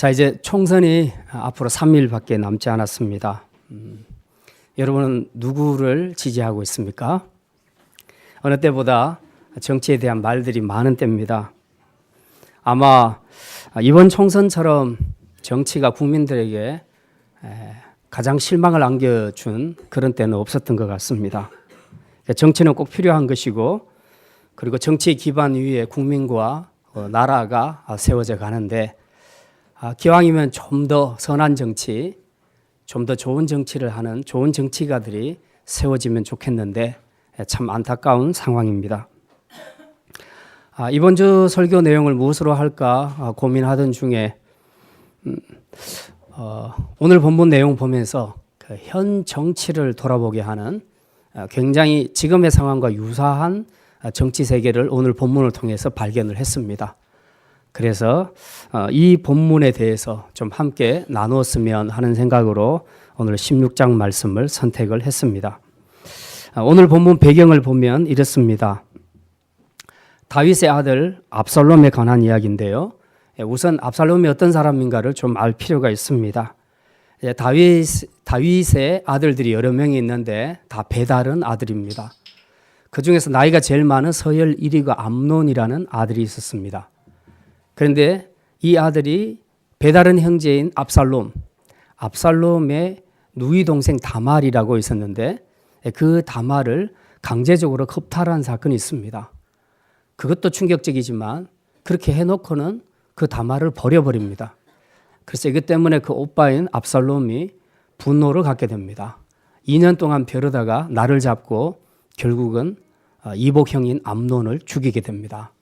자, 이제 총선이 앞으로 3일밖에 남지 않았습니다. 여러분은 누구를 지지하고 있습니까? 어느 때보다 정치에 대한 말들이 많은 때입니다. 아마 이번 총선처럼 정치가 국민들에게 가장 실망을 안겨준 그런 때는 없었던 것 같습니다. 정치는 꼭 필요한 것이고, 그리고 정치 기반 위에 국민과 나라가 세워져 가는데, 기왕이면 좀 더 선한 정치, 좀 더 좋은 정치를 하는 좋은 정치가들이 세워지면 좋겠는데 참 안타까운 상황입니다. 이번 주 설교 내용을 무엇으로 할까 고민하던 중에 오늘 본문 내용 보면서 현 정치를 돌아보게 하는 굉장히 지금의 상황과 유사한 정치 세계를 오늘 본문을 통해서 발견을 했습니다. 그래서 이 본문에 대해서 좀 함께 나누었으면 하는 생각으로 오늘 16장 말씀을 선택을 했습니다. 오늘 본문 배경을 보면 이렇습니다. 다윗의 아들 압살롬에 관한 이야기인데요. 우선 압살롬이 어떤 사람인가를 좀 알 필요가 있습니다. 다윗의 아들들이 여러 명이 있는데 다 배다른 아들입니다. 그 중에서 나이가 제일 많은 서열 1위가 암논이라는 아들이 있었습니다. 그런데 이 아들이 배다른 형제인 압살롬의 누이 동생 다말이라고 있었는데 그 다말을 강제적으로 겁탈한 사건이 있습니다. 그것도 충격적이지만 그렇게 해놓고는 그 다말을 버려버립니다. 그래서 이것 때문에 그 오빠인 압살롬이 분노를 갖게 됩니다. 2년 동안 벼르다가 날을 잡고 결국은 이복형인 암논을 죽이게 됩니다.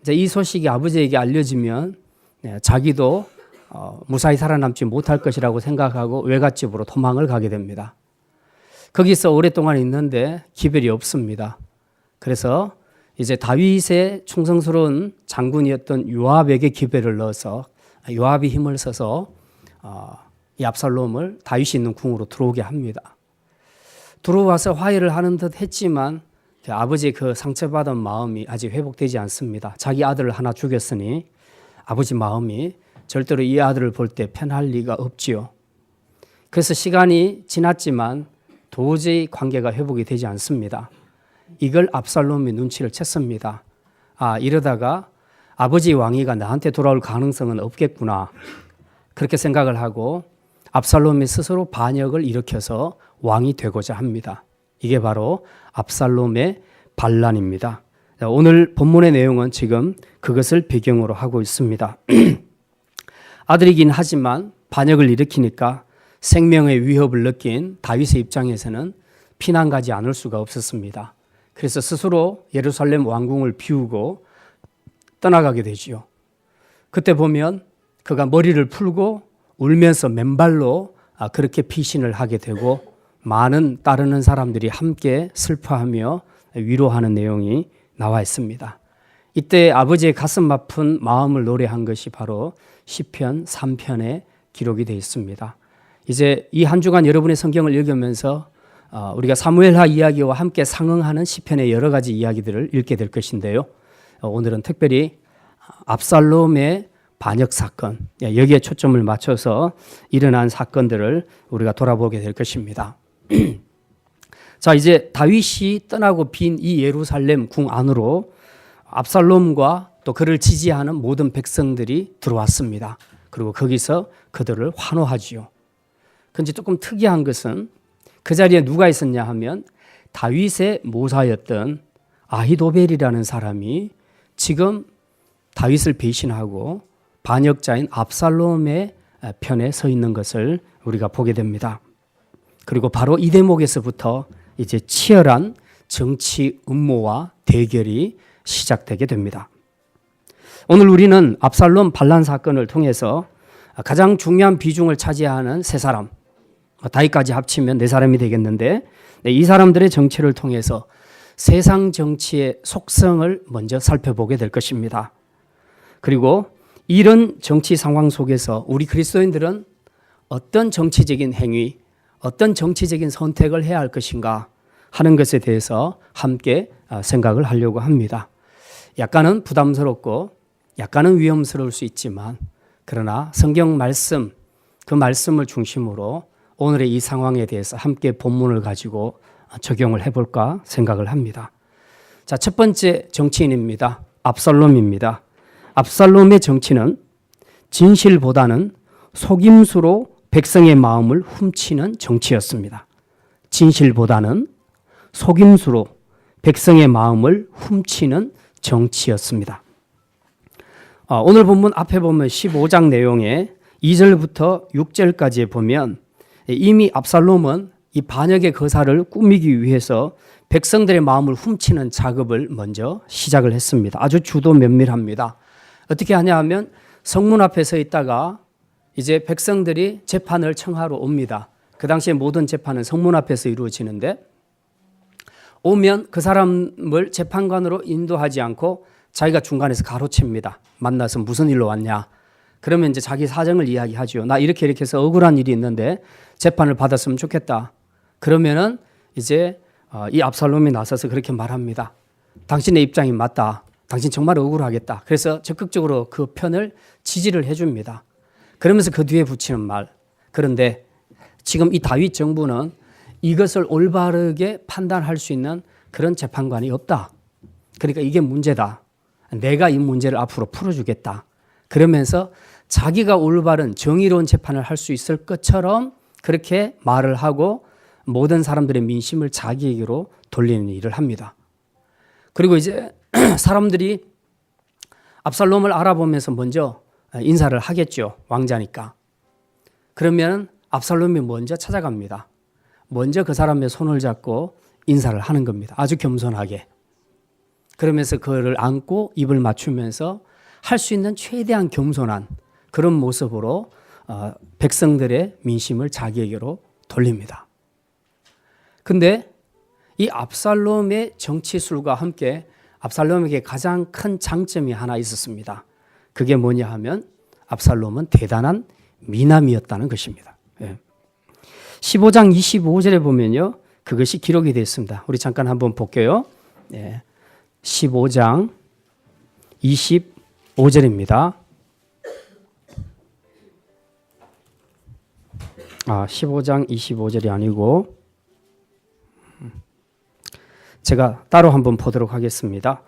이제 이 소식이 아버지에게 알려지면 자기도 무사히 살아남지 못할 것이라고 생각하고 외갓집으로 도망을 가게 됩니다. 거기서 오랫동안 있는데 기별이 없습니다. 그래서 이제 다윗의 충성스러운 장군이었던 요압에게 기별을 넣어서 요압이 힘을 써서 이 압살롬을 다윗이 있는 궁으로 들어오게 합니다. 들어와서 화해를 하는 듯 했지만 아버지의 그 상처받은 마음이 아직 회복되지 않습니다. 자기 아들을 하나 죽였으니 아버지 마음이 절대로 이 아들을 볼 때 편할 리가 없지요. 그래서 시간이 지났지만 도저히 관계가 회복이 되지 않습니다. 이걸 압살롬이 눈치를 챘습니다. 이러다가 아버지 왕위가 나한테 돌아올 가능성은 없겠구나. 그렇게 생각을 하고 압살롬이 스스로 반역을 일으켜서 왕이 되고자 합니다. 이게 바로 압살롬의 반란입니다. 오늘 본문의 내용은 지금 그것을 배경으로 하고 있습니다. 아들이긴 하지만 반역을 일으키니까 생명의 위협을 느낀 다윗의 입장에서는 피난 가지 않을 수가 없었습니다. 그래서 스스로 예루살렘 왕궁을 비우고 떠나가게 되지요. 그때 보면 그가 머리를 풀고 울면서 맨발로 그렇게 피신을 하게 되고 많은 따르는 사람들이 함께 슬퍼하며 위로하는 내용이 나와 있습니다. 이때 아버지의 가슴 아픈 마음을 노래한 것이 바로 시편 3편에 기록이 되어 있습니다. 이제 이 한 주간 여러분의 성경을 읽으면서 우리가 사무엘하 이야기와 함께 상응하는 시편의 여러 가지 이야기들을 읽게 될 것인데요. 오늘은 특별히 압살롬의 반역 사건, 여기에 초점을 맞춰서 일어난 사건들을 우리가 돌아보게 될 것입니다. 자, 이제 다윗이 떠나고 빈 이 예루살렘 궁 안으로 압살롬과 또 그를 지지하는 모든 백성들이 들어왔습니다. 그리고 거기서 그들을 환호하지요. 그런데 조금 특이한 것은 그 자리에 누가 있었냐 하면 다윗의 모사였던 아히도벨이라는 사람이 지금 다윗을 배신하고 반역자인 압살롬의 편에 서 있는 것을 우리가 보게 됩니다. 그리고 바로 이 대목에서부터 이제 치열한 정치 음모와 대결이 시작되게 됩니다. 오늘 우리는 압살롬 반란 사건을 통해서 가장 중요한 비중을 차지하는 세 사람, 다윗까지 합치면 네 사람이 되겠는데 이 사람들의 정치를 통해서 세상 정치의 속성을 먼저 살펴보게 될 것입니다. 그리고 이런 정치 상황 속에서 우리 그리스도인들은 어떤 정치적인 행위, 어떤 정치적인 선택을 해야 할 것인가 하는 것에 대해서 함께 생각을 하려고 합니다. 약간은 부담스럽고 약간은 위험스러울 수 있지만 그러나 성경 말씀, 그 말씀을 중심으로 오늘의 이 상황에 대해서 함께 본문을 가지고 적용을 해볼까 생각을 합니다. 자, 첫 번째 정치인입니다. 압살롬입니다. 압살롬의 정치는 진실보다는 속임수로 백성의 마음을 훔치는 정치였습니다. 진실보다는 속임수로 백성의 마음을 훔치는 정치였습니다. 오늘 본문 앞에 보면 15장 내용에 2절부터 6절까지에 보면 이미 압살롬은 이 반역의 거사를 꾸미기 위해서 백성들의 마음을 훔치는 작업을 먼저 시작을 했습니다. 아주 주도 면밀합니다. 어떻게 하냐 하면 성문 앞에 서 있다가 이제 백성들이 재판을 청하러 옵니다. 그 당시에 모든 재판은 성문 앞에서 이루어지는데 오면 그 사람을 재판관으로 인도하지 않고 자기가 중간에서 가로챕니다. 만나서 무슨 일로 왔냐. 그러면 이제 자기 사정을 이야기하죠. 나 이렇게 해서 억울한 일이 있는데 재판을 받았으면 좋겠다. 그러면은 이제 이 압살롬이 나서서 그렇게 말합니다. 당신의 입장이 맞다. 당신 정말 억울하겠다. 그래서 적극적으로 그 편을 지지를 해줍니다. 그러면서 그 뒤에 붙이는 말. 그런데 지금 이 다윗 정부는 이것을 올바르게 판단할 수 있는 그런 재판관이 없다. 그러니까 이게 문제다. 내가 이 문제를 앞으로 풀어주겠다. 그러면서 자기가 올바른 정의로운 재판을 할 수 있을 것처럼 그렇게 말을 하고 모든 사람들의 민심을 자기에게로 돌리는 일을 합니다. 그리고 이제 사람들이 압살롬을 알아보면서 먼저 인사를 하겠죠. 왕자니까. 그러면 압살롬이 먼저 찾아갑니다. 먼저 그 사람의 손을 잡고 인사를 하는 겁니다. 아주 겸손하게. 그러면서 그를 안고 입을 맞추면서 할 수 있는 최대한 겸손한 그런 모습으로 백성들의 민심을 자기에게로 돌립니다. 근데 이 압살롬의 정치술과 함께 압살롬에게 가장 큰 장점이 하나 있었습니다. 그게 뭐냐 하면 압살롬은 대단한 미남이었다는 것입니다. 15장 25절에 보면요. 그것이 기록이 되어 있습니다. 우리 잠깐 한번 볼게요. 15장 25절입니다. 15장 25절이 아니고 제가 따로 한번 보도록 하겠습니다.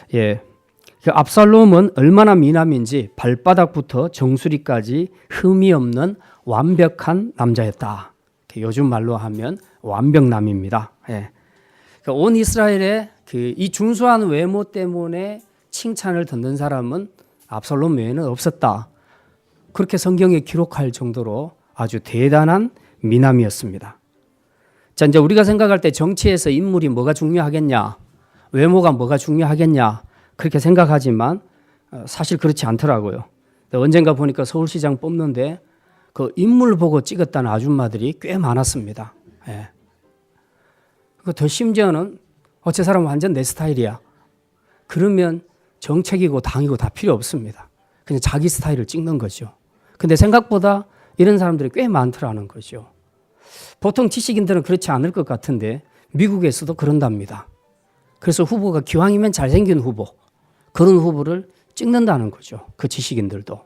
그 압살롬은 얼마나 미남인지 발바닥부터 정수리까지 흠이 없는 완벽한 남자였다. 요즘 말로 하면 완벽남입니다. 온 이스라엘의 이 준수한 외모 때문에 칭찬을 듣는 사람은 압살롬 외에는 없었다. 그렇게 성경에 기록할 정도로 아주 대단한 미남이었습니다. 자, 이제 우리가 생각할 때 정치에서 인물이 뭐가 중요하겠냐, 외모가 뭐가 중요하겠냐, 그렇게 생각하지만 사실 그렇지 않더라고요. 언젠가 보니까 서울시장 뽑는데 그 인물 보고 찍었다는 아줌마들이 꽤 많았습니다. 더 심지어는 저 사람 완전 내 스타일이야. 그러면 정책이고 당이고 다 필요 없습니다. 그냥 자기 스타일을 찍는 거죠. 근데 생각보다 이런 사람들이 꽤 많더라는 거죠. 보통 지식인들은 그렇지 않을 것 같은데 미국에서도 그런답니다. 그래서 후보가 기왕이면 잘생긴 후보, 그런 후보를 찍는다는 거죠. 그 지식인들도.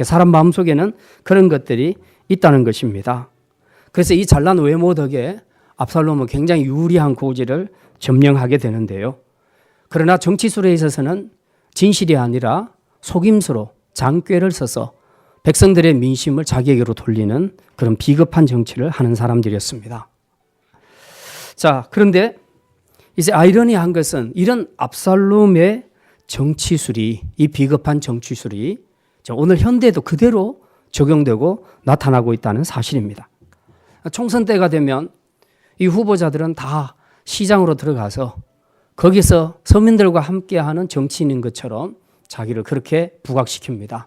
사람 마음속에는 그런 것들이 있다는 것입니다. 그래서 이 잘난 외모 덕에 압살롬은 굉장히 유리한 고지를 점령하게 되는데요. 그러나 정치술에 있어서는 진실이 아니라 속임수로 장꾀를 써서 백성들의 민심을 자기에게로 돌리는 그런 비겁한 정치를 하는 사람들이었습니다. 자, 그런데 이제 아이러니한 것은 이런 압살롬의 정치술이, 이 비겁한 정치술이 오늘 현대에도 그대로 적용되고 나타나고 있다는 사실입니다. 총선 때가 되면 이 후보자들은 다 시장으로 들어가서 거기서 서민들과 함께하는 정치인인 것처럼 자기를 그렇게 부각시킵니다.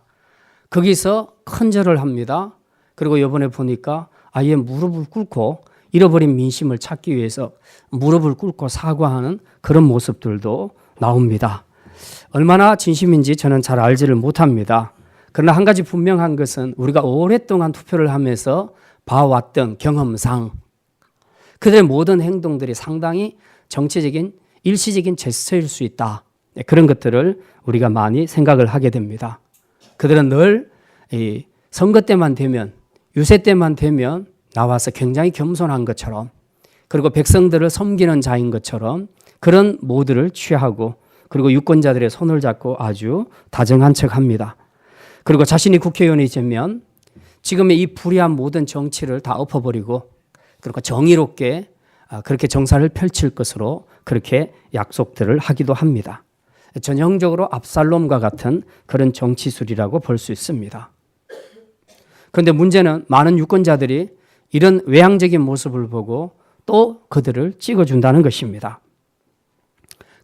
거기서 큰 절을 합니다. 그리고 이번에 보니까 아예 무릎을 꿇고 잃어버린 민심을 찾기 위해서 무릎을 꿇고 사과하는 그런 모습들도 나옵니다. 얼마나 진심인지 저는 잘 알지를 못합니다. 그러나 한 가지 분명한 것은 우리가 오랫동안 투표를 하면서 봐왔던 경험상 그들의 모든 행동들이 상당히 정치적인 일시적인 제스처일 수 있다. 그런 것들을 우리가 많이 생각을 하게 됩니다. 그들은 늘 이 선거 때만 되면, 유세 때만 되면 나와서 굉장히 겸손한 것처럼, 그리고 백성들을 섬기는 자인 것처럼 그런 모드를 취하고, 그리고 유권자들의 손을 잡고 아주 다정한 척합니다. 그리고 자신이 국회의원이 되면 지금의 이 불의한 모든 정치를 다 엎어버리고, 그리고 정의롭게 그렇게 정사를 펼칠 것으로 그렇게 약속들을 하기도 합니다. 전형적으로 압살롬과 같은 그런 정치술이라고 볼 수 있습니다. 그런데 문제는 많은 유권자들이 이런 외향적인 모습을 보고 또 그들을 찍어준다는 것입니다.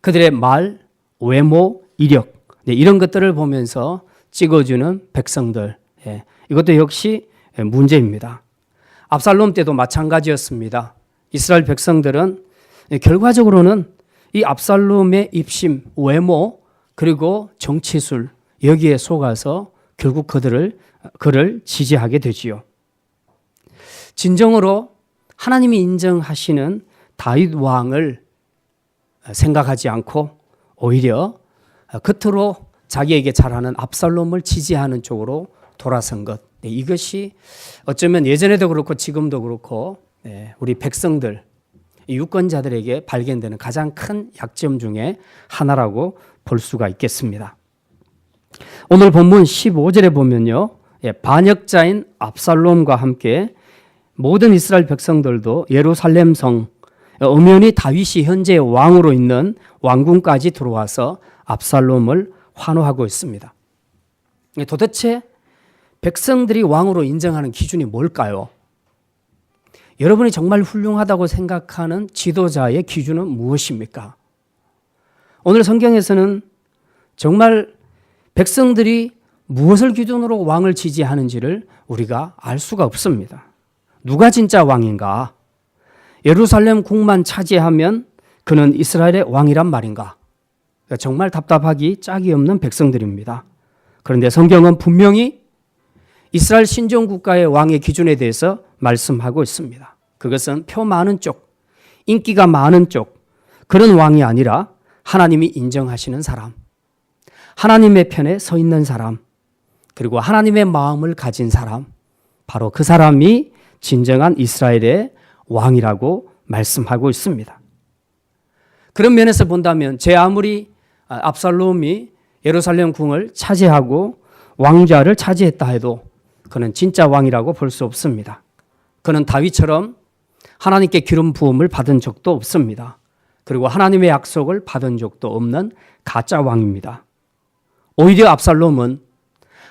그들의 말, 외모, 이력, 이런 것들을 보면서 찍어주는 백성들, 이것도 역시 문제입니다. 압살롬 때도 마찬가지였습니다. 이스라엘 백성들은 결과적으로는 이 압살롬의 입심, 외모, 그리고 정치술, 여기에 속아서 결국 그를 지지하게 되지요. 진정으로 하나님이 인정하시는 다윗 왕을 생각하지 않고 오히려 겉으로 자기에게 잘하는 압살롬을 지지하는 쪽으로 돌아선 것, 이것이 어쩌면 예전에도 그렇고 지금도 그렇고 우리 백성들, 유권자들에게 발견되는 가장 큰 약점 중에 하나라고 볼 수가 있겠습니다. 오늘 본문 15절에 보면요, 반역자인 압살롬과 함께 모든 이스라엘 백성들도 예루살렘 성, 엄연히 다윗이 현재 왕으로 있는 왕궁까지 들어와서 압살롬을 환호하고 있습니다. 도대체 백성들이 왕으로 인정하는 기준이 뭘까요? 여러분이 정말 훌륭하다고 생각하는 지도자의 기준은 무엇입니까? 오늘 성경에서는 정말 백성들이 무엇을 기준으로 왕을 지지하는지를 우리가 알 수가 없습니다. 누가 진짜 왕인가? 예루살렘 궁만 차지하면 그는 이스라엘의 왕이란 말인가? 정말 답답하기 짝이 없는 백성들입니다. 그런데 성경은 분명히 이스라엘 신정국가의 왕의 기준에 대해서 말씀하고 있습니다. 그것은 표 많은 쪽, 인기가 많은 쪽, 그런 왕이 아니라 하나님이 인정하시는 사람, 하나님의 편에 서 있는 사람, 그리고 하나님의 마음을 가진 사람, 바로 그 사람이 진정한 이스라엘의 왕이라고 말씀하고 있습니다. 그런 면에서 본다면 제 아무리 압살롬이 예루살렘 궁을 차지하고 왕좌를 차지했다 해도 그는 진짜 왕이라고 볼 수 없습니다. 그는 다윗처럼 하나님께 기름 부음을 받은 적도 없습니다. 그리고 하나님의 약속을 받은 적도 없는 가짜 왕입니다. 오히려 압살롬은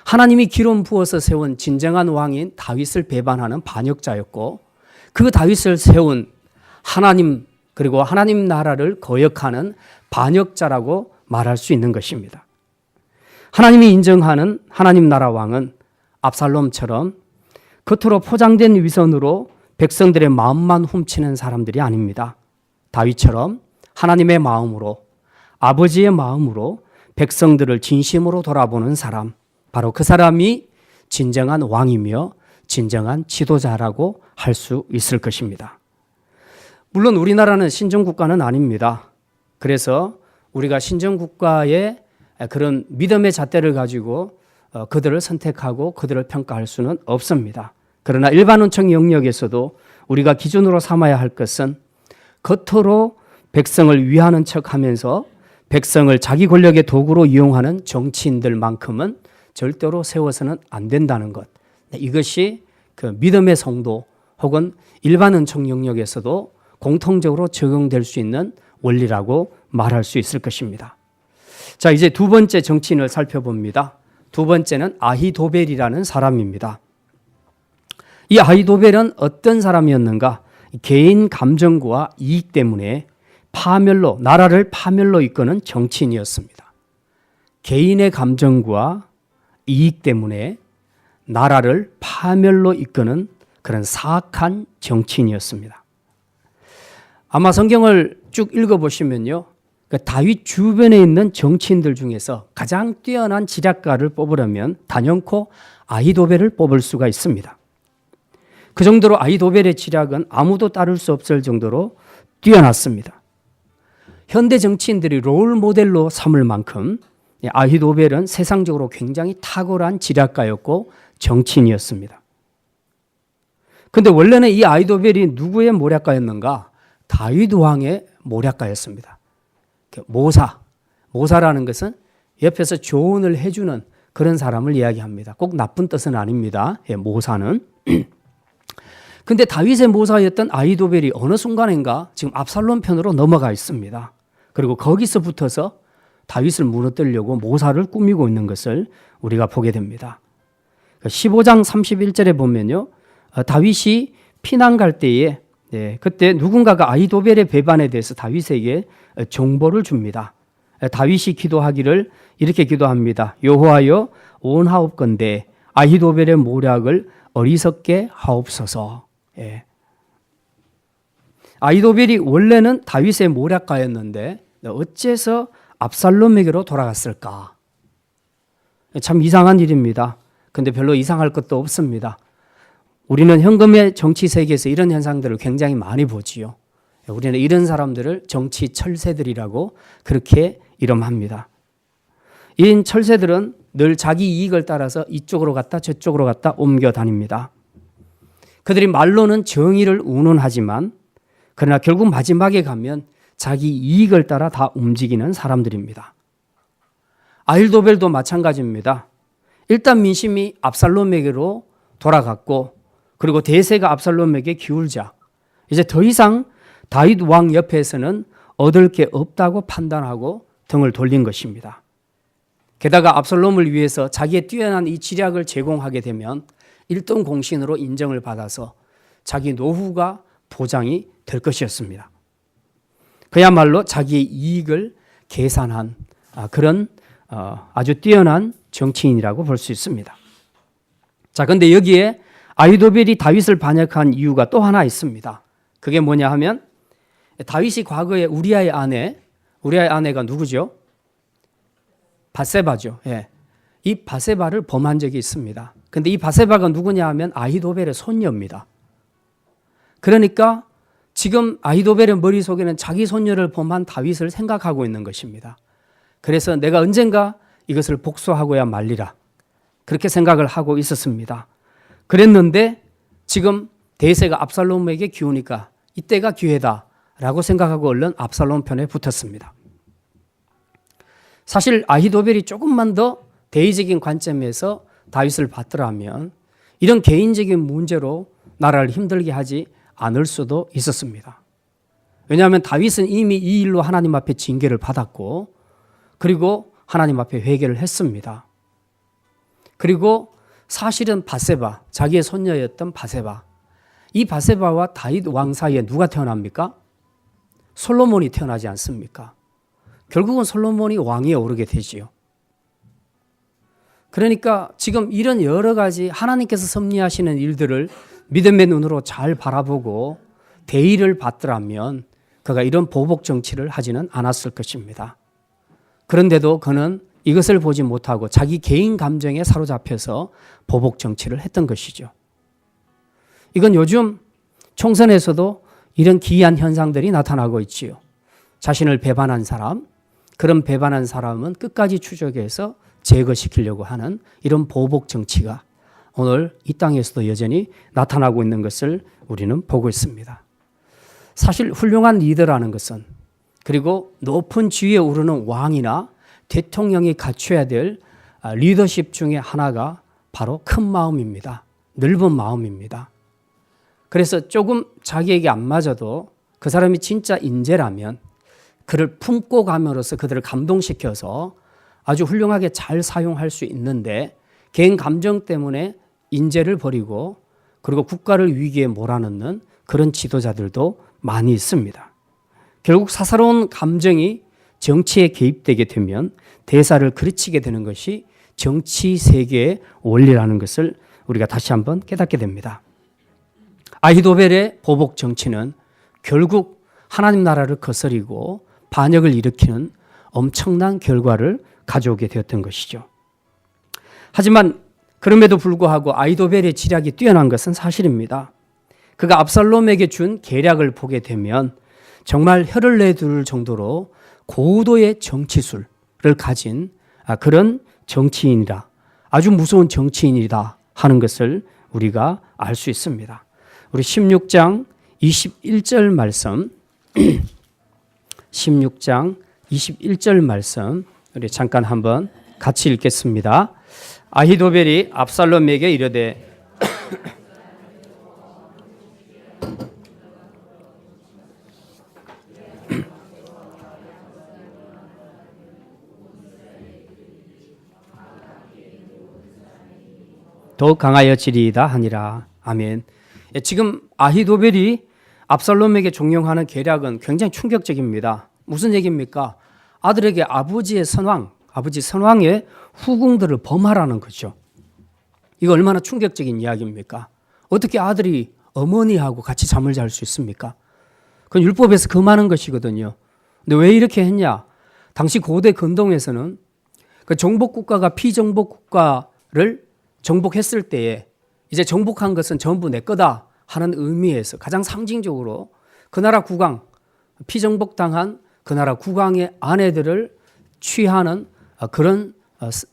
하나님이 기름 부어서 세운 진정한 왕인 다윗을 배반하는 반역자였고, 그 다윗을 세운 하나님, 그리고 하나님 나라를 거역하는 반역자라고 말할 수 있는 것입니다. 하나님이 인정하는 하나님 나라 왕은 압살롬처럼 겉으로 포장된 위선으로 백성들의 마음만 훔치는 사람들이 아닙니다. 다윗처럼 하나님의 마음으로, 아버지의 마음으로 백성들을 진심으로 돌아보는 사람, 바로 그 사람이 진정한 왕이며 진정한 지도자라고 할 수 있을 것입니다. 물론 우리나라는 신정국가는 아닙니다. 그래서 우리가 신정국가의 그런 믿음의 잣대를 가지고 그들을 선택하고 그들을 평가할 수는 없습니다. 그러나 일반 은총 영역에서도 우리가 기준으로 삼아야 할 것은 겉으로 백성을 위하는 척하면서 백성을 자기 권력의 도구로 이용하는 정치인들만큼은 절대로 세워서는 안 된다는 것. 이것이 그 믿음의 성도 혹은 일반 은총 영역에서도 공통적으로 적용될 수 있는 원리라고 말할 수 있을 것입니다. 자, 이제 두 번째 정치인을 살펴봅니다. 두 번째는 아히도벨이라는 사람입니다. 이 아히도벨은 어떤 사람이었는가? 개인 감정과 이익 때문에 나라를 파멸로 이끄는 정치인이었습니다. 개인의 감정과 이익 때문에 나라를 파멸로 이끄는 그런 사악한 정치인이었습니다. 아마 성경을 쭉 읽어보시면요, 다윗 주변에 있는 정치인들 중에서 가장 뛰어난 지략가를 뽑으려면 단연코 아히도벨을 뽑을 수가 있습니다. 그 정도로 아히도벨의 지략은 아무도 따를 수 없을 정도로 뛰어났습니다. 현대 정치인들이 롤 모델로 삼을 만큼 아히도벨은 세상적으로 굉장히 탁월한 지략가였고 정치인이었습니다. 그런데 원래는 이 아히도벨이 누구의 모략가였는가? 다윗 왕의 모략가였습니다. 모사라는 것은 옆에서 조언을 해주는 그런 사람을 이야기합니다. 꼭 나쁜 뜻은 아닙니다. 모사는. 근데 다윗의 모사였던 아히도벨이 어느 순간인가 지금 압살롬 편으로 넘어가 있습니다. 그리고 거기서 붙어서 다윗을 무너뜨리려고 모사를 꾸미고 있는 것을 우리가 보게 됩니다. 15장 31절에 보면요, 다윗이 피난 갈 때에 그때 누군가가 아히도벨의 배반에 대해서 다윗에게 정보를 줍니다. 다윗이 기도하기를 이렇게 기도합니다. 여호와여 원하옵건대 아히도벨의 모략을 어리석게 하옵소서. 아히도벨이 원래는 다윗의 모략가였는데 어째서 압살롬에게로 돌아갔을까? 참 이상한 일입니다. 근데 별로 이상할 것도 없습니다. 우리는 현금의 정치 세계에서 이런 현상들을 굉장히 많이 보지요. 우리는 이런 사람들을 정치 철새들이라고 그렇게 이름합니다. 이 철새들은 늘 자기 이익을 따라서 이쪽으로 갔다 저쪽으로 갔다 옮겨 다닙니다. 그들이 말로는 정의를 운운하지만 그러나 결국 마지막에 가면 자기 이익을 따라 다 움직이는 사람들입니다. 아히도벨도 마찬가지입니다. 일단 민심이 압살롬에게로 돌아갔고 그리고 대세가 압살롬에게 기울자 이제 더 이상 다윗 왕 옆에서는 얻을 게 없다고 판단하고 등을 돌린 것입니다. 게다가 압살롬을 위해서 자기의 뛰어난 이 지략을 제공하게 되면 1등 공신으로 인정을 받아서 자기 노후가 보장이 될 것이었습니다. 그야말로 자기의 이익을 계산한 그런 아주 뛰어난 정치인이라고 볼 수 있습니다. 자, 그런데 여기에 아히도벨이 다윗을 반역한 이유가 또 하나 있습니다. 그게 뭐냐 하면 다윗이 과거에 우리아의 아내가 누구죠? 밧세바죠. 이 밧세바를 범한 적이 있습니다. 그런데 이 밧세바가 누구냐 하면 아히도벨의 손녀입니다. 그러니까 지금 아히도벨의 머릿속에는 자기 손녀를 범한 다윗을 생각하고 있는 것입니다. 그래서 내가 언젠가 이것을 복수하고야 말리라. 그렇게 생각을 하고 있었습니다. 그랬는데 지금 대세가 압살롬에게 기우니까 이때가 기회다라고 생각하고 얼른 압살롬 편에 붙었습니다. 사실 아히도벨이 조금만 더 대의적인 관점에서 다윗을 봤더라면 이런 개인적인 문제로 나라를 힘들게 하지 않을 수도 있었습니다. 왜냐하면 다윗은 이미 이 일로 하나님 앞에 징계를 받았고 그리고 하나님 앞에 회개를 했습니다. 그리고 사실은 밧세바, 자기의 손녀였던 밧세바, 이 밧세바와 다윗 왕 사이에 누가 태어납니까? 솔로몬이 태어나지 않습니까? 결국은 솔로몬이 왕위에 오르게 되지요. 그러니까 지금 이런 여러 가지 하나님께서 섭리하시는 일들을 믿음의 눈으로 잘 바라보고 대의를 받더라면 그가 이런 보복 정치를 하지는 않았을 것입니다. 그런데도 그는 이것을 보지 못하고 자기 개인 감정에 사로잡혀서 보복 정치를 했던 것이죠. 이건 요즘 총선에서도 이런 기이한 현상들이 나타나고 있지요. 자신을 배반한 사람, 그런 배반한 사람은 끝까지 추적해서 제거시키려고 하는 이런 보복 정치가 오늘 이 땅에서도 여전히 나타나고 있는 것을 우리는 보고 있습니다. 사실 훌륭한 리더라는 것은 그리고 높은 지위에 오르는 왕이나 대통령이 갖춰야 될 리더십 중에 하나가 바로 큰 마음입니다. 넓은 마음입니다. 그래서 조금 자기에게 안 맞아도 그 사람이 진짜 인재라면 그를 품고 감으로써 그들을 감동시켜서 아주 훌륭하게 잘 사용할 수 있는데 개인 감정 때문에 인재를 버리고 그리고 국가를 위기에 몰아넣는 그런 지도자들도 많이 있습니다. 결국 사사로운 감정이 정치에 개입되게 되면 대사를 그르치게 되는 것이 정치 세계의 원리라는 것을 우리가 다시 한번 깨닫게 됩니다. 아히도벨의 보복 정치는 결국 하나님 나라를 거스리고 반역을 일으키는 엄청난 결과를 가져오게 되었던 것이죠. 하지만 그럼에도 불구하고 아히도벨의 지략이 뛰어난 것은 사실입니다. 그가 압살롬에게 준 계략을 보게 되면 정말 혀를 내둘 정도로 고도의 정치술을 가진 그런 정치인이다. 아주 무서운 정치인이다 하는 것을 우리가 알 수 있습니다. 우리 16장 21절 말씀 16장 21절 말씀 우리 잠깐 한번 같이 읽겠습니다. 아히도벨이 압살롬에게 이르되 더욱 강하여지리이다 하니라. 아멘. 지금 아히도벨이 압살롬에게 종용하는 계략은 굉장히 충격적입니다. 무슨 얘기입니까? 아들에게 아버지 선왕의 후궁들을 범하라는 거죠. 이거 얼마나 충격적인 이야기입니까? 어떻게 아들이 어머니하고 같이 잠을 잘 수 있습니까? 그건 율법에서 금하는 것이거든요. 근데 왜 이렇게 했냐? 당시 고대 근동에서는 그 정복국가가 피정복국가를 정복했을 때에 이제 정복한 것은 전부 내 거다 하는 의미에서 가장 상징적으로 그 나라 국왕, 피정복당한 그 나라 국왕의 아내들을 취하는 그런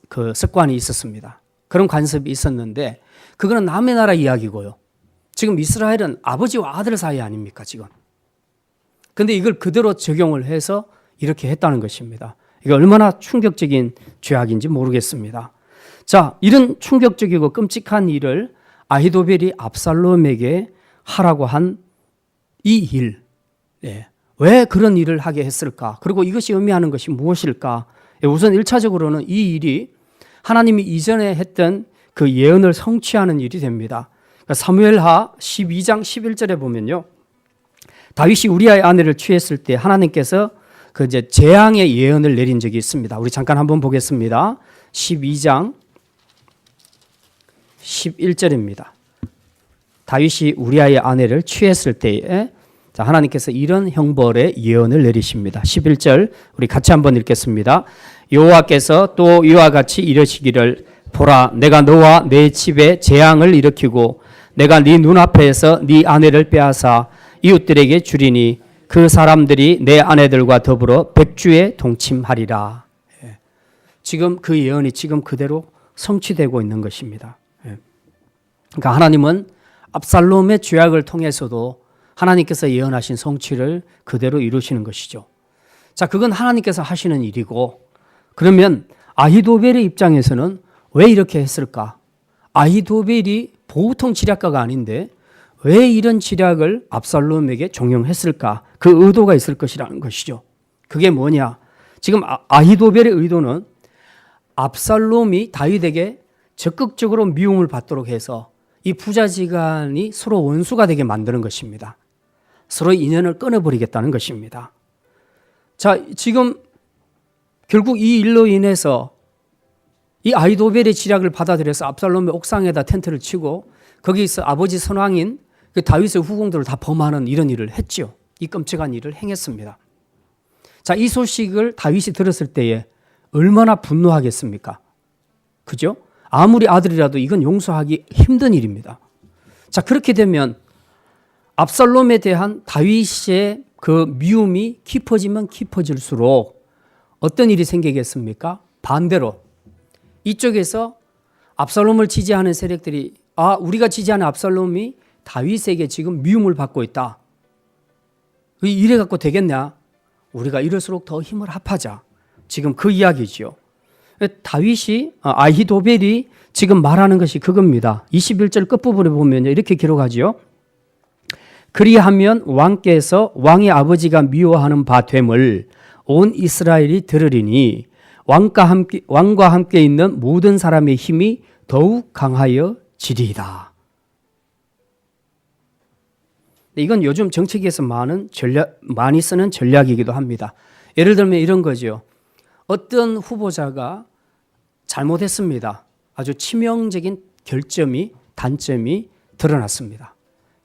그 습관이 있었습니다. 그런 관습이 있었는데 그거는 남의 나라 이야기고요. 지금 이스라엘은 아버지와 아들 사이 아닙니까 지금. 근데 이걸 그대로 적용을 해서 이렇게 했다는 것입니다. 이게 얼마나 충격적인 죄악인지 모르겠습니다. 자, 이런 충격적이고 끔찍한 일을 아히도벨이 압살롬에게 하라고 한 이 일, 왜 그런 일을 하게 했을까? 그리고 이것이 의미하는 것이 무엇일까? 우선 1차적으로는 이 일이 하나님이 이전에 했던 그 예언을 성취하는 일이 됩니다. 사무엘하 12장 11절에 보면요, 다윗이 우리아의 아내를 취했을 때 하나님께서 그 이제 재앙의 예언을 내린 적이 있습니다. 우리 잠깐 한번 보겠습니다. 12장 11절입니다. 다윗이 우리아의 아내를 취했을 때에 하나님께서 이런 형벌의 예언을 내리십니다. 11절 우리 같이 한번 읽겠습니다. 여호와께서 또 이와 같이 이르시기를 보라, 내가 너와 내 집에 재앙을 일으키고 내가 네 눈앞에서 네 아내를 빼앗아 이웃들에게 주리니 그 사람들이 내 아내들과 더불어 백주에 동침하리라. 지금 그 예언이 지금 그대로 성취되고 있는 것입니다. 그러니까 하나님은 압살롬의 죄악을 통해서도 하나님께서 예언하신 성취를 그대로 이루시는 것이죠. 자, 그건 하나님께서 하시는 일이고, 그러면 아히도벨의 입장에서는 왜 이렇게 했을까? 아히도벨이 보통 지략가가 아닌데 왜 이런 지략을 압살롬에게 종용했을까? 그 의도가 있을 것이라는 것이죠. 그게 뭐냐? 지금 아히도벨의 의도는 압살롬이 다윗에게 적극적으로 미움을 받도록 해서 이 부자지간이 서로 원수가 되게 만드는 것입니다. 서로 인연을 끊어버리겠다는 것입니다. 자, 지금 결국 이 일로 인해서 이 아히도벨의 지략을 받아들여서 압살롬의 옥상에다 텐트를 치고 거기서 아버지 선왕인 그 다윗의 후궁들을 다 범하는 이런 일을 했죠. 이 끔찍한 일을 행했습니다. 자, 이 소식을 다윗이 들었을 때에 얼마나 분노하겠습니까? 그죠? 아무리 아들이라도 이건 용서하기 힘든 일입니다. 자, 그렇게 되면 압살롬에 대한 다윗의 그 미움이 깊어지면 깊어질수록 어떤 일이 생기겠습니까? 반대로 이쪽에서 압살롬을 지지하는 세력들이 우리가 지지하는 압살롬이 다윗에게 지금 미움을 받고 있다. 이래 갖고 되겠냐? 우리가 이럴수록 더 힘을 합하자. 지금 그 이야기지요. 다윗이 아히도벨이 지금 말하는 것이 그겁니다. 21절 끝부분에 보면 이렇게 기록하지요. 그리하면 왕께서 왕의 아버지가 미워하는 바 됨을 온 이스라엘이 들으리니 왕과 함께 있는 모든 사람의 힘이 더욱 강하여지리이다. 이건 요즘 정치계에서 많이 쓰는 전략이기도 합니다. 예를 들면 이런 거죠. 어떤 후보자가 잘못했습니다. 아주 치명적인 단점이 드러났습니다.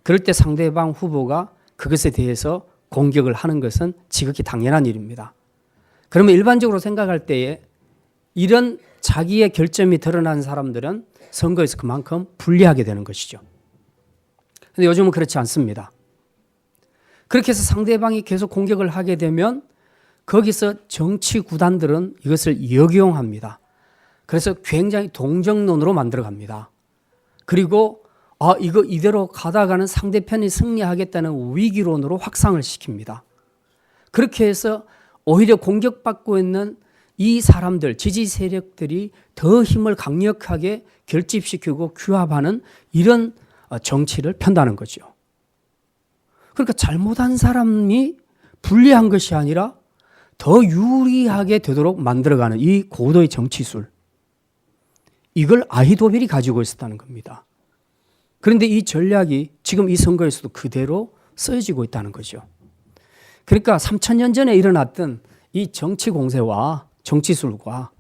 그럴 때 상대방 후보가 그것에 대해서 공격을 하는 것은 지극히 당연한 일입니다. 그러면 일반적으로 생각할 때에 이런 자기의 결점이 드러난 사람들은 선거에서 그만큼 불리하게 되는 것이죠. 그런데 요즘은 그렇지 않습니다. 그렇게 해서 상대방이 계속 공격을 하게 되면 거기서 정치 구단들은 이것을 역용합니다. 그래서 굉장히 동정론으로 만들어갑니다. 그리고 이거 이대로 가다가는 상대편이 승리하겠다는 위기론으로 확산을 시킵니다. 그렇게 해서 오히려 공격받고 있는 이 사람들, 지지 세력들이 더 힘을 강력하게 결집시키고 규합하는 이런 정치를 편다는 거죠. 그러니까 잘못한 사람이 불리한 것이 아니라 더 유리하게 되도록 만들어가는 이 고도의 정치술. 이걸 아히도벨이 가지고 있었다는 겁니다. 그런데 이 전략이 지금 이 선거에서도 그대로 쓰여지고 있다는 거죠. 그러니까 3000년 전에 일어났던 이 정치 공세와 정치술과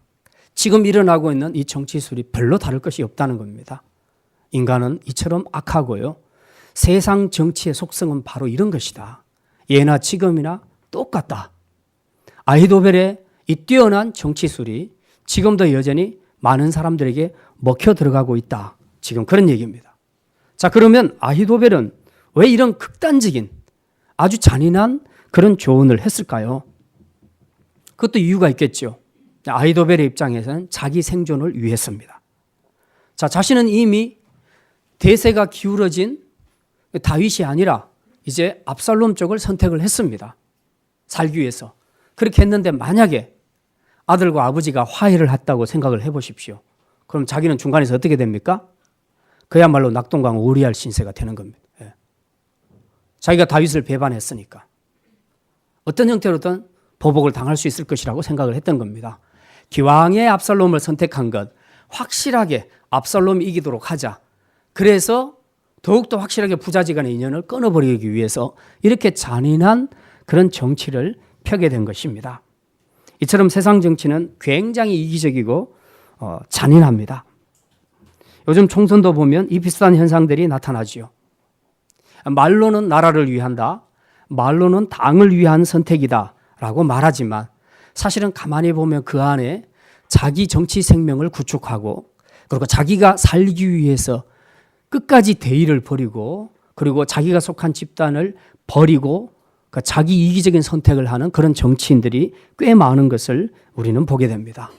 지금 일어나고 있는 이 정치술이 별로 다를 것이 없다는 겁니다. 인간은 이처럼 악하고요. 세상 정치의 속성은 바로 이런 것이다. 예나 지금이나 똑같다. 아히도벨의 이 뛰어난 정치술이 지금도 여전히 많은 사람들에게 먹혀 들어가고 있다. 지금 그런 얘기입니다. 자, 그러면 아히도벨은 왜 이런 극단적인 아주 잔인한 그런 조언을 했을까요? 그것도 이유가 있겠죠. 아히도벨의 입장에서는 자기 생존을 위해서입니다. 자, 자신은 이미 대세가 기울어진 다윗이 아니라 이제 압살롬 쪽을 선택을 했습니다. 살기 위해서. 그렇게 했는데 만약에 아들과 아버지가 화해를 했다고 생각을 해보십시오. 그럼 자기는 중간에서 어떻게 됩니까? 그야말로 낙동강 오리알 신세가 되는 겁니다. 예. 자기가 다윗을 배반했으니까 어떤 형태로든 보복을 당할 수 있을 것이라고 생각을 했던 겁니다. 기왕에 압살롬을 선택한 것, 확실하게 압살롬이 이기도록 하자. 그래서 더욱더 확실하게 부자지간의 인연을 끊어버리기 위해서 이렇게 잔인한 그런 정치를 펴게 된 것입니다. 이처럼 세상 정치는 굉장히 이기적이고 잔인합니다. 요즘 총선도 보면 이 비슷한 현상들이 나타나지요. 말로는 나라를 위한다, 말로는 당을 위한 선택이다 라고 말하지만 사실은 가만히 보면 그 안에 자기 정치 생명을 구축하고 그리고 자기가 살기 위해서 끝까지 대의를 버리고 그리고 자기가 속한 집단을 버리고 자기 이기적인 선택을 하는 그런 정치인들이 꽤 많은 것을 우리는 보게 됩니다.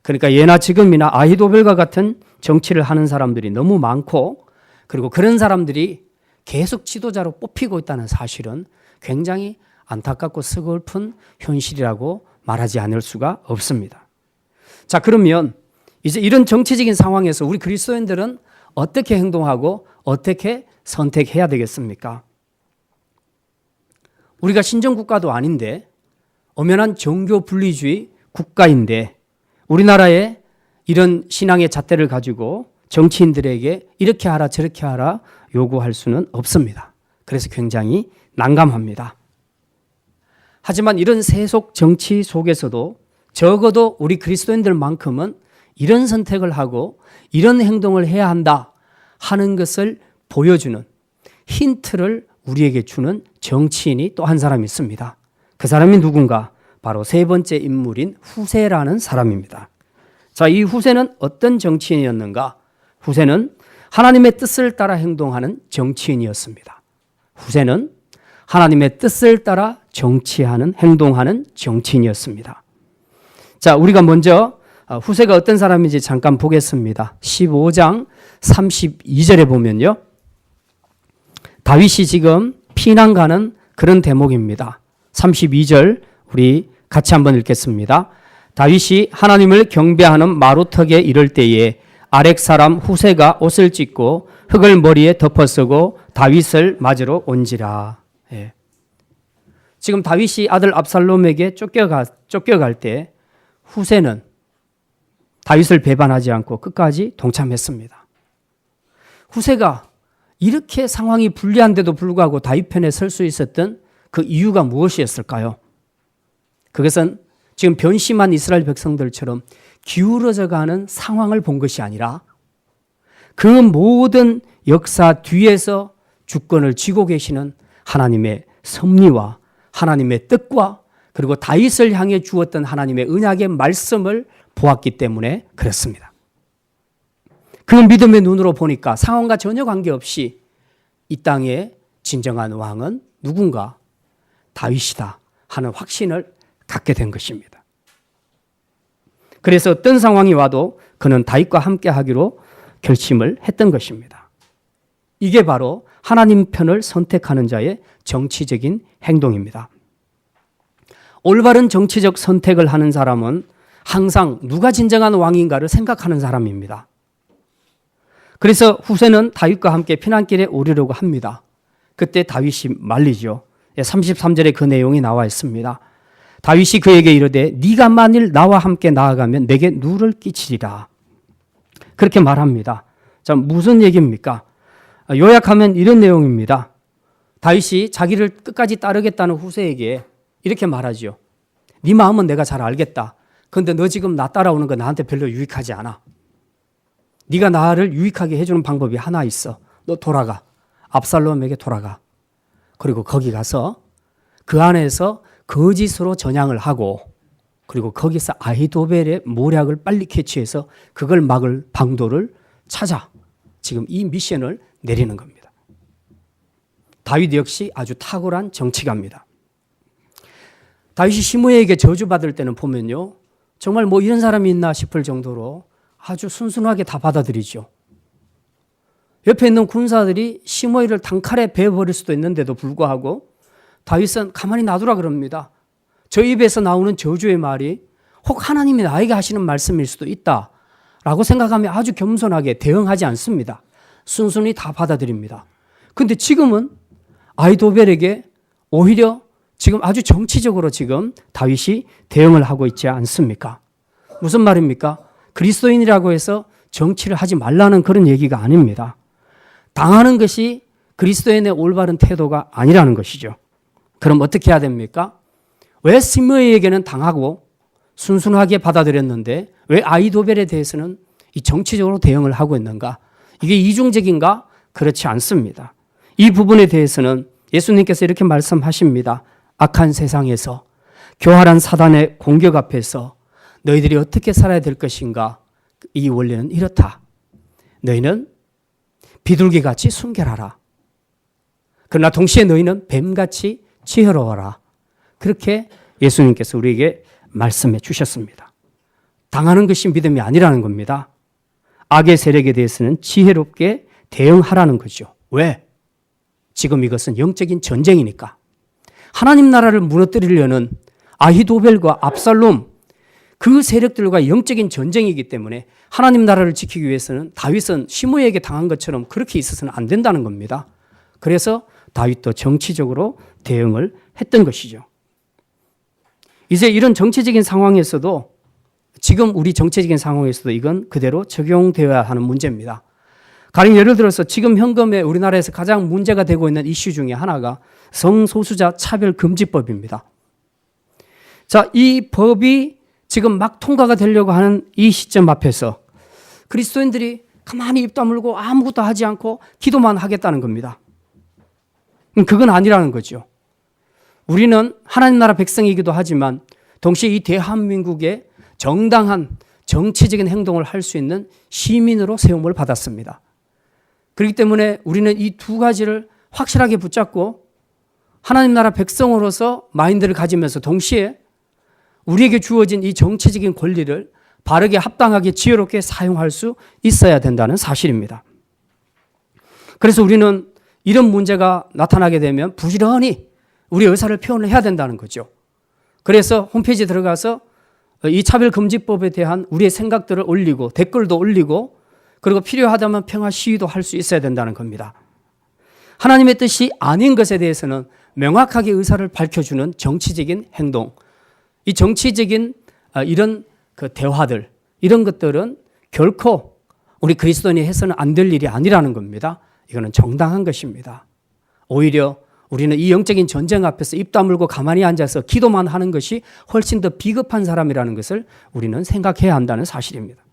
그러니까 예나 지금이나 아히도벨과 같은 정치를 하는 사람들이 너무 많고 그리고 그런 사람들이 계속 지도자로 뽑히고 있다는 사실은 굉장히 안타깝고 서글픈 현실이라고 말하지 않을 수가 없습니다. 자, 그러면 이제 이런 정치적인 상황에서 우리 그리스도인들은 어떻게 행동하고 어떻게 선택해야 되겠습니까? 우리가 신정국가도 아닌데 엄연한 종교 분리주의 국가인데 우리나라에 이런 신앙의 잣대를 가지고 정치인들에게 이렇게 하라 저렇게 하라 요구할 수는 없습니다. 그래서 굉장히 난감합니다. 하지만 이런 세속 정치 속에서도 적어도 우리 그리스도인들만큼은 이런 선택을 하고 이런 행동을 해야 한다 하는 것을 보여주는 힌트를 우리에게 주는 정치인이 또 한 사람이 있습니다. 그 사람이 누군가? 바로 세 번째 인물인 후세라는 사람입니다. 자, 이 후세는 어떤 정치인이었는가? 후세는 하나님의 뜻을 따라 행동하는 정치인이었습니다. 후세는 하나님의 뜻을 따라 정치하는, 행동하는 정치인이었습니다. 자, 우리가 먼저 후세가 어떤 사람인지 잠깐 보겠습니다. 15장 32절에 보면요. 다윗이 지금 피난 가는 그런 대목입니다. 32절 우리 같이 한번 읽겠습니다. 다윗이 하나님을 경배하는 마루턱에 이를 때에 아렉 사람 후세가 옷을 찢고 흙을 머리에 덮어쓰고 다윗을 맞으러 온지라. 예. 지금 다윗이 아들 압살롬에게 쫓겨갈 때 후세는 다윗을 배반하지 않고 끝까지 동참했습니다. 후세가 이렇게 상황이 불리한데도 불구하고 다윗 편에 설 수 있었던 그 이유가 무엇이었을까요? 그것은 지금 변심한 이스라엘 백성들처럼 기울어져 가는 상황을 본 것이 아니라 그 모든 역사 뒤에서 주권을 쥐고 계시는 하나님의 섭리와 하나님의 뜻과 그리고 다윗을 향해 주었던 하나님의 언약의 말씀을 보았기 때문에 그렇습니다. 그 믿음의 눈으로 보니까 상황과 전혀 관계없이 이 땅의 진정한 왕은 누군가? 다윗이다 하는 확신을 갖게 된 것입니다. 그래서 어떤 상황이 와도 그는 다윗과 함께 하기로 결심을 했던 것입니다. 이게 바로 하나님 편을 선택하는 자의 정치적인 행동입니다. 올바른 정치적 선택을 하는 사람은 항상 누가 진정한 왕인가를 생각하는 사람입니다. 그래서 후세는 다윗과 함께 피난길에 오르려고 합니다. 그때 다윗이 말리죠. 33절에 그 내용이 나와 있습니다. 다윗이 그에게 이르되 네가 만일 나와 함께 나아가면 내게 누를 끼치리라. 그렇게 말합니다. 자, 무슨 얘기입니까? 요약하면 이런 내용입니다. 다윗이 자기를 끝까지 따르겠다는 후세에게 이렇게 말하죠. 네 마음은 내가 잘 알겠다. 그런데 너 지금 나 따라오는 거 나한테 별로 유익하지 않아. 네가 나를 유익하게 해주는 방법이 하나 있어. 너 돌아가. 압살롬에게 돌아가. 그리고 거기 가서 그 안에서 거짓으로 전향을 하고 그리고 거기서 아히도벨의 모략을 빨리 캐치해서 그걸 막을 방도를 찾아. 지금 이 미션을 내리는 겁니다. 다윗 역시 아주 탁월한 정치가입니다. 다윗이 시므에게 저주받을 때는 보면요. 정말 뭐 이런 사람이 있나 싶을 정도로 아주 순순하게 다 받아들이죠. 옆에 있는 군사들이 시므이를 단칼에 베어버릴 수도 있는데도 불구하고 다윗은 가만히 놔두라 그럽니다. 저 입에서 나오는 저주의 말이 혹 하나님이 나에게 하시는 말씀일 수도 있다라고 생각하며 아주 겸손하게 대응하지 않습니다. 순순히 다 받아들입니다. 그런데 지금은 아히도벨에게 오히려 지금 아주 정치적으로 지금 다윗이 대응을 하고 있지 않습니까? 무슨 말입니까? 그리스도인이라고 해서 정치를 하지 말라는 그런 얘기가 아닙니다. 당하는 것이 그리스도인의 올바른 태도가 아니라는 것이죠. 그럼 어떻게 해야 됩니까? 왜 시므이에게는 당하고 순순하게 받아들였는데 왜 아히도벨에 대해서는 이 정치적으로 대응을 하고 있는가? 이게 이중적인가? 그렇지 않습니다. 이 부분에 대해서는 예수님께서 이렇게 말씀하십니다. 악한 세상에서 교활한 사단의 공격 앞에서 너희들이 어떻게 살아야 될 것인가? 이 원리는 이렇다. 너희는 비둘기같이 순결하라. 그러나 동시에 너희는 뱀같이 지혜로워라. 그렇게 예수님께서 우리에게 말씀해 주셨습니다. 당하는 것이 믿음이 아니라는 겁니다. 악의 세력에 대해서는 지혜롭게 대응하라는 거죠. 왜? 지금 이것은 영적인 전쟁이니까. 하나님 나라를 무너뜨리려는 아히도벨과 압살롬 그 세력들과 영적인 전쟁이기 때문에 하나님 나라를 지키기 위해서는 다윗은 시므에게 당한 것처럼 그렇게 있어서는 안 된다는 겁니다. 그래서 다윗도 정치적으로 대응을 했던 것이죠. 이제 이런 정치적인 상황에서도 지금 우리 정치적인 상황에서도 이건 그대로 적용되어야 하는 문제입니다. 가령 예를 들어서 지금 현금에 우리나라에서 가장 문제가 되고 있는 이슈 중에 하나가 성소수자 차별금지법입니다. 자, 이 법이 지금 막 통과가 되려고 하는 이 시점 앞에서 그리스도인들이 가만히 입 다물고 아무것도 하지 않고 기도만 하겠다는 겁니다. 그건 아니라는 거죠. 우리는 하나님 나라 백성이기도 하지만 동시에 이 대한민국의 정당한 정치적인 행동을 할 수 있는 시민으로 세움을 받았습니다. 그렇기 때문에 우리는 이 두 가지를 확실하게 붙잡고 하나님 나라 백성으로서 마인드를 가지면서 동시에 우리에게 주어진 이 정치적인 권리를 바르게 합당하게 지혜롭게 사용할 수 있어야 된다는 사실입니다. 그래서 우리는 이런 문제가 나타나게 되면 부지런히 우리 의사를 표현을 해야 된다는 거죠. 그래서 홈페이지에 들어가서 이 차별금지법에 대한 우리의 생각들을 올리고 댓글도 올리고 그리고 필요하다면 평화 시위도 할 수 있어야 된다는 겁니다. 하나님의 뜻이 아닌 것에 대해서는 명확하게 의사를 밝혀주는 정치적인 행동, 이 정치적인 이런 그 대화들, 이런 것들은 결코 우리 그리스도인이 해서는 안 될 일이 아니라는 겁니다. 이거는 정당한 것입니다. 오히려 우리는 이 영적인 전쟁 앞에서 입 다물고 가만히 앉아서 기도만 하는 것이 훨씬 더 비겁한 사람이라는 것을 우리는 생각해야 한다는 사실입니다.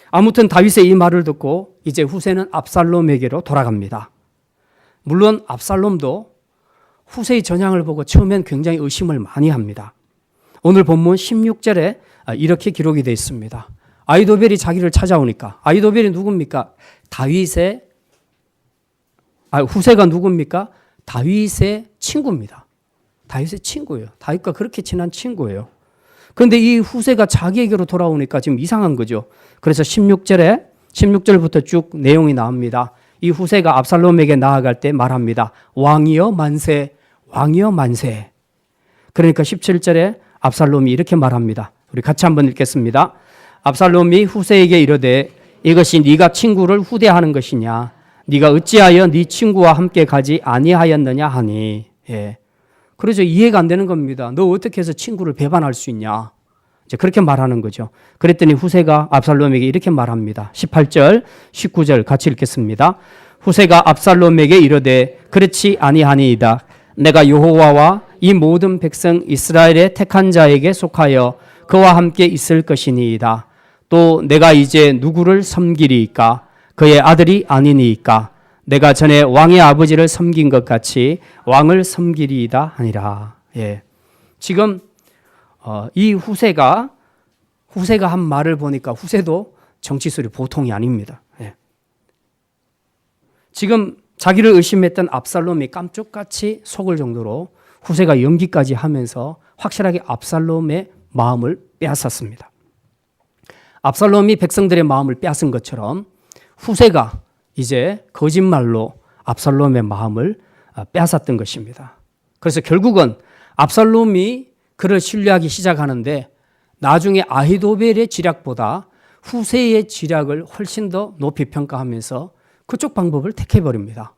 아무튼 다윗의 이 말을 듣고 이제 후세는 압살롬에게로 돌아갑니다. 물론 압살롬도 후세의 전향을 보고 처음엔 굉장히 의심을 많이 합니다. 오늘 본문 16절에 이렇게 기록이 되어 있습니다. 아히도벨이 자기를 찾아오니까, 아히도벨이 누굽니까? 후세가 누굽니까? 다윗의 친구입니다. 다윗의 친구예요. 다윗과 그렇게 친한 친구예요. 그런데 이 후세가 자기에게로 돌아오니까 지금 이상한 거죠. 그래서 16절부터 쭉 내용이 나옵니다. 이 후세가 압살롬에게 나아갈 때 말합니다. 왕이여 만세, 왕이여 만세. 그러니까 17절에 압살롬이 이렇게 말합니다. 우리 같이 한번 읽겠습니다. 압살롬이 후세에게 이르되 이것이 네가 친구를 후대하는 것이냐? 네가 어찌하여 네 친구와 함께 가지 아니하였느냐 하니. 예. 그래서 이해가 안 되는 겁니다. 너 어떻게 해서 친구를 배반할 수 있냐? 이제 그렇게 말하는 거죠. 그랬더니 후세가 압살롬에게 이렇게 말합니다. 18절, 19절 같이 읽겠습니다. 후세가 압살롬에게 이르되 그렇지 아니하니이다. 내가 여호와와 이 모든 백성 이스라엘의 택한 자에게 속하여 그와 함께 있을 것이니이다. 또 내가 이제 누구를 섬기리이까? 그의 아들이 아니니이까? 내가 전에 왕의 아버지를 섬긴 것 같이 왕을 섬기리이다 하니라. 예. 지금 이 후세가 한 말을 보니까 후세도 정치술이 보통이 아닙니다. 예. 지금 자기를 의심했던 압살롬이 깜짝같이 속을 정도로 후세가 연기까지 하면서 확실하게 압살롬의 마음을 빼앗았습니다. 압살롬이 백성들의 마음을 빼앗은 것처럼 후세가 이제 거짓말로 압살롬의 마음을 빼앗았던 것입니다. 그래서 결국은 압살롬이 그를 신뢰하기 시작하는데 나중에 아히도벨의 지략보다 후세의 지략을 훨씬 더 높이 평가하면서 그쪽 방법을 택해버립니다.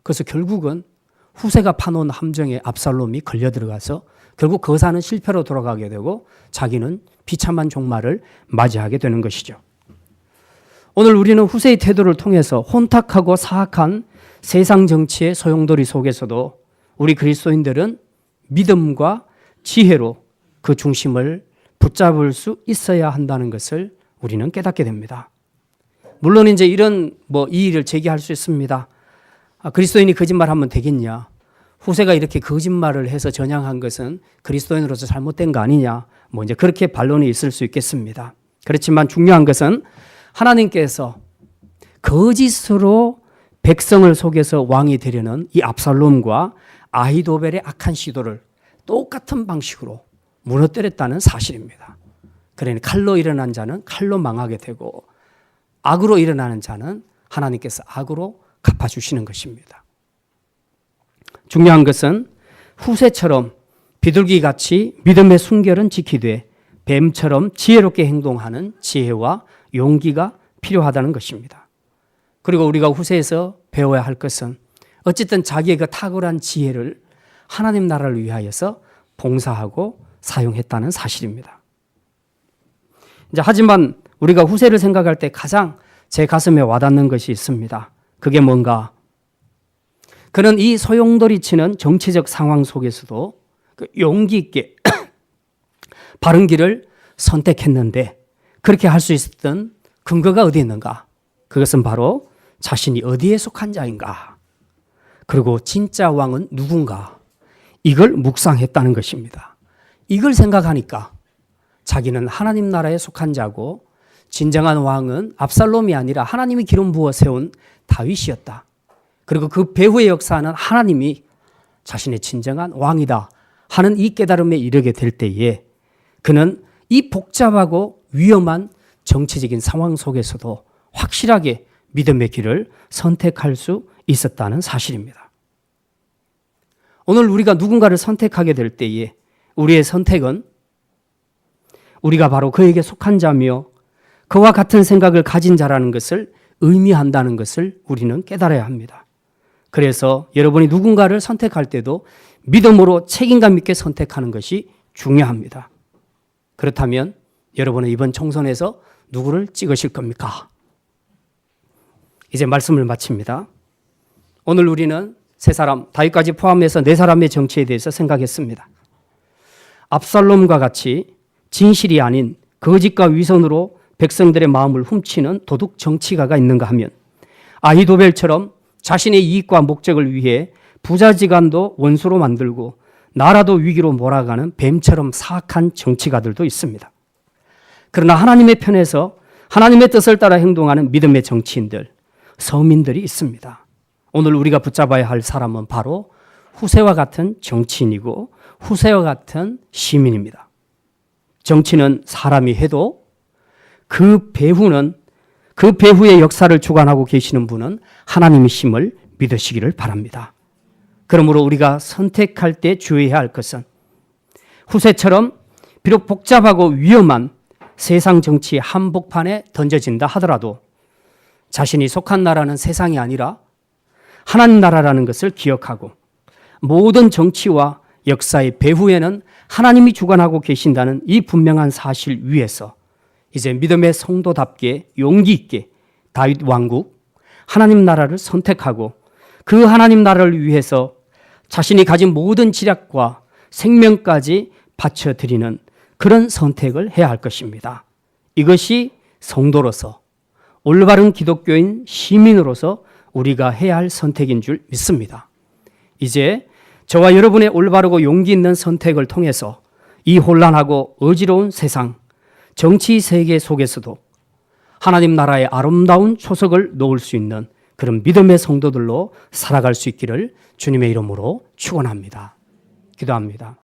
그래서 결국은 후세가 파놓은 함정에 압살롬이 걸려 들어가서 결국 거사는 실패로 돌아가게 되고 자기는 비참한 종말을 맞이하게 되는 것이죠. 오늘 우리는 후세의 태도를 통해서 혼탁하고 사악한 세상 정치의 소용돌이 속에서도 우리 그리스도인들은 믿음과 지혜로 그 중심을 붙잡을 수 있어야 한다는 것을 우리는 깨닫게 됩니다. 물론 이제 이런 이의를 제기할 수 있습니다. 그리스도인이 거짓말하면 되겠냐? 후세가 이렇게 거짓말을 해서 전향한 것은 그리스도인으로서 잘못된 거 아니냐? 이제 그렇게 반론이 있을 수 있겠습니다. 그렇지만 중요한 것은 하나님께서 거짓으로 백성을 속여서 왕이 되려는 이 압살롬과 아히도벨의 악한 시도를 똑같은 방식으로 무너뜨렸다는 사실입니다. 그러니 칼로 일어난 자는 칼로 망하게 되고 악으로 일어나는 자는 하나님께서 악으로 갚아주시는 것입니다. 중요한 것은 후세처럼 비둘기같이 믿음의 순결은 지키되 뱀처럼 지혜롭게 행동하는 지혜와 용기가 필요하다는 것입니다. 그리고 우리가 후세에서 배워야 할 것은 어쨌든 자기의 그 탁월한 지혜를 하나님 나라를 위하여서 봉사하고 사용했다는 사실입니다. 하지만 우리가 후세를 생각할 때 가장 제 가슴에 와닿는 것이 있습니다. 그게 뭔가? 그는 이 소용돌이 치는 정치적 상황 속에서도 용기 있게 바른 길을 선택했는데 그렇게 할 수 있었던 근거가 어디 있는가? 그것은 바로 자신이 어디에 속한 자인가? 그리고 진짜 왕은 누군가? 이걸 묵상했다는 것입니다. 이걸 생각하니까 자기는 하나님 나라에 속한 자고 진정한 왕은 압살롬이 아니라 하나님이 기름 부어 세운 다윗이었다. 그리고 그 배후의 역사는 하나님이 자신의 진정한 왕이다 하는 이 깨달음에 이르게 될 때에 그는 이 복잡하고 위험한 정치적인 상황 속에서도 확실하게 믿음의 길을 선택할 수 있었다는 사실입니다. 오늘 우리가 누군가를 선택하게 될 때에 우리의 선택은 우리가 바로 그에게 속한 자며 그와 같은 생각을 가진 자라는 것을 의미한다는 것을 우리는 깨달아야 합니다. 그래서 여러분이 누군가를 선택할 때도 믿음으로 책임감 있게 선택하는 것이 중요합니다. 그렇다면 여러분은 이번 총선에서 누구를 찍으실 겁니까? 이제 말씀을 마칩니다. 오늘 우리는 세 사람, 다윗까지 포함해서 네 사람의 정치에 대해서 생각했습니다. 압살롬과 같이 진실이 아닌 거짓과 위선으로 백성들의 마음을 훔치는 도둑 정치가가 있는가 하면 아히도벨처럼 자신의 이익과 목적을 위해 부자지간도 원수로 만들고 나라도 위기로 몰아가는 뱀처럼 사악한 정치가들도 있습니다. 그러나 하나님의 편에서 하나님의 뜻을 따라 행동하는 믿음의 정치인들, 서민들이 있습니다. 오늘 우리가 붙잡아야 할 사람은 바로 후세와 같은 정치인이고 후세와 같은 시민입니다. 정치는 사람이 해도 그 배후의 역사를 주관하고 계시는 분은 하나님이심을 믿으시기를 바랍니다. 그러므로 우리가 선택할 때 주의해야 할 것은 후세처럼 비록 복잡하고 위험한 세상 정치 한복판에 던져진다 하더라도 자신이 속한 나라는 세상이 아니라 하나님 나라라는 것을 기억하고 모든 정치와 역사의 배후에는 하나님이 주관하고 계신다는 이 분명한 사실 위에서 이제 믿음의 성도답게 용기 있게 다윗 왕국 하나님 나라를 선택하고 그 하나님 나라를 위해서 자신이 가진 모든 지략과 생명까지 바쳐드리는 그런 선택을 해야 할 것입니다. 이것이 성도로서 올바른 기독교인 시민으로서 우리가 해야 할 선택인 줄 믿습니다. 이제 저와 여러분의 올바르고 용기 있는 선택을 통해서 이 혼란하고 어지러운 세상, 정치 세계 속에서도 하나님 나라의 아름다운 초석을 놓을 수 있는 그런 믿음의 성도들로 살아갈 수 있기를 주님의 이름으로 축원합니다. 기도합니다.